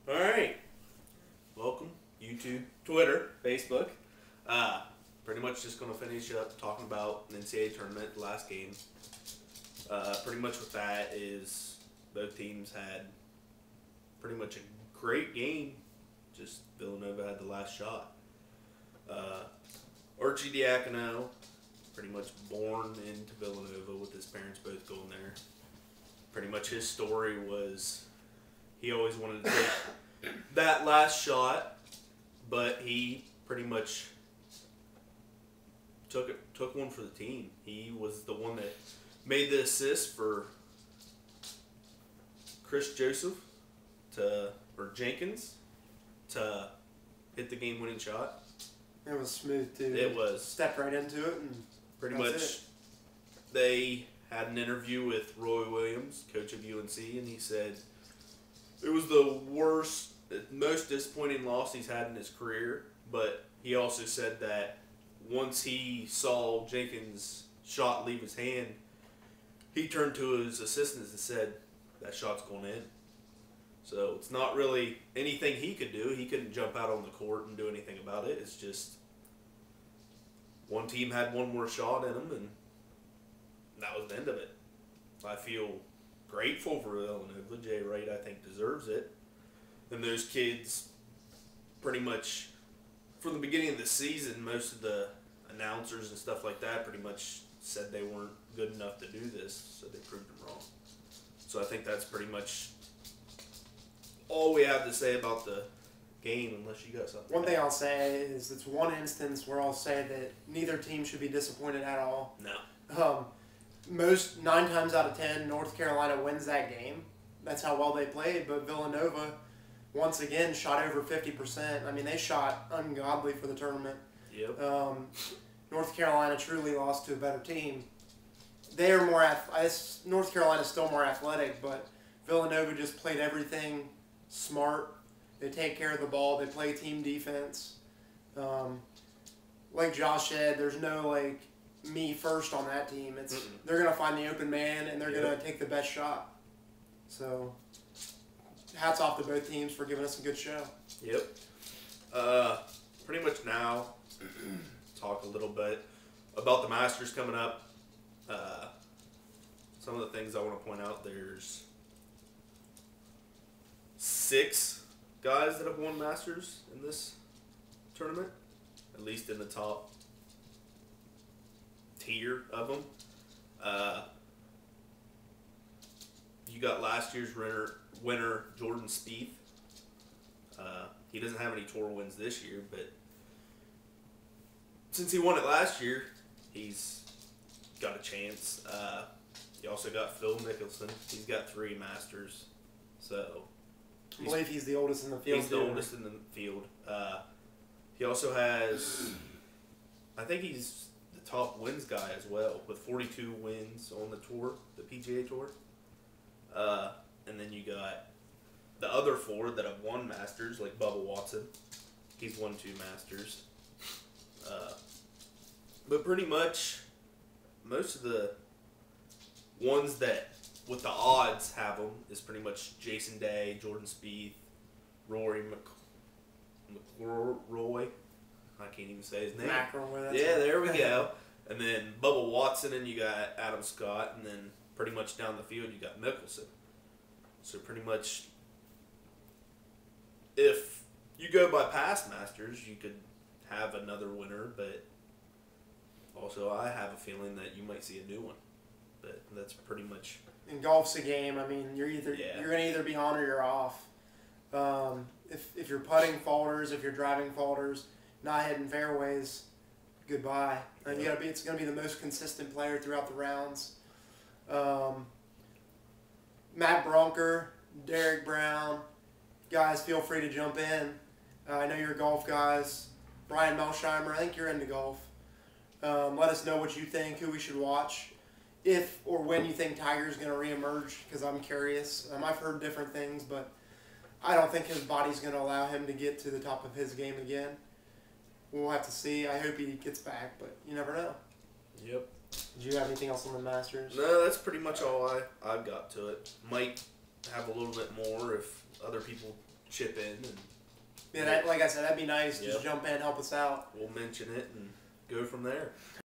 Alright. Welcome, YouTube, Twitter, Facebook. Pretty much just going to finish up talking about the NCAA Tournament, the last game. Pretty much what that is, both teams had pretty much a great game. Just Villanova had the last shot. Archie Diacono, pretty much born into Villanova with his parents both going there. Pretty much his story was he always wanted to take that last shot, but he pretty much took one for the team. He was the one that made the assist for Chris Joseph or Jenkins to hit the game-winning shot. It was smooth too. It was. Stepped right into it and pretty much. They had an interview with Roy Williams, coach of UNC, and he said it was the worst, most disappointing loss he's had in his career. But he also said that once he saw Jenkins' shot leave his hand, he turned to his assistants and said, "That shot's going in." So it's not really anything he could do. He couldn't jump out on the court and do anything about it. It's just one team had one more shot in them, and that was the end of it. I feel grateful for Villanova. Jay Wright, I think, deserves it. And those kids, pretty much, from the beginning of the season, most of the announcers and stuff like that pretty much said they weren't good enough to do this, so they proved them wrong. So I think that's pretty much all we have to say about the game, unless you got something. One thing I'll say is it's one instance where I'll say that neither team should be disappointed at all. No. 9 times out of 10, North Carolina wins that game. That's how well they played. But Villanova, once again, shot over 50%. I mean, they shot ungodly for the tournament. Yep. North Carolina truly lost to a better team. They are more North Carolina's still more athletic, but Villanova just played everything smart. They take care of the ball. They play team defense. Like Josh said, there's no me first on that team. It's they're gonna find the open man and they're gonna take the best shot. So hats off to both teams for giving us a good show. Yep. Pretty much now, talk a little bit about the Masters coming up. Some of the things I want to point out, there's 6 guys that have won Masters in this tournament, at least in the top tier of them. You got last year's winner Jordan Spieth. He doesn't have any tour wins this year, but since he won it last year, he's got a chance. You also got Phil Mickelson. He's got 3 Masters. So I believe he's the oldest in the field. He's the oldest in the field. He also has, I think he's the top wins guy as well, with 42 wins on the tour, the PGA Tour. And then you got the other 4 that have won Masters, like Bubba Watson. He's won 2 Masters. But pretty much, most of the ones that with the odds have them is pretty much Jason Day, Jordan Spieth, Rory McIlroy. I can't even say his name. McIlroy. Yeah, there we go. And then Bubba Watson, and you got Adam Scott, and then pretty much down the field you got Mickelson. So pretty much, if you go by past Masters, you could have another winner, but also I have a feeling that you might see a new one. But that's pretty much. And golf's a game. I mean, you're gonna either be on or you're off. If you're putting falters, if you're driving falters, not hitting fairways, goodbye. And it's gonna be the most consistent player throughout the rounds. Matt Bronker, Derek Brown, guys, feel free to jump in. I know you're golf guys. Brian Melsheimer, I think you're into golf. Let us know what you think, who we should watch. If or when you think Tiger's going to reemerge, because I'm curious. I've heard different things, but I don't think his body's going to allow him to get to the top of his game again. We'll have to see. I hope he gets back, but you never know. Yep. Did you have anything else on the Masters? No, that's pretty much all I've got to it. Might have a little bit more if other people chip in, and Yeah, like I said, that'd be nice. Yep. Just jump in, help us out. we'll mention it and go from there.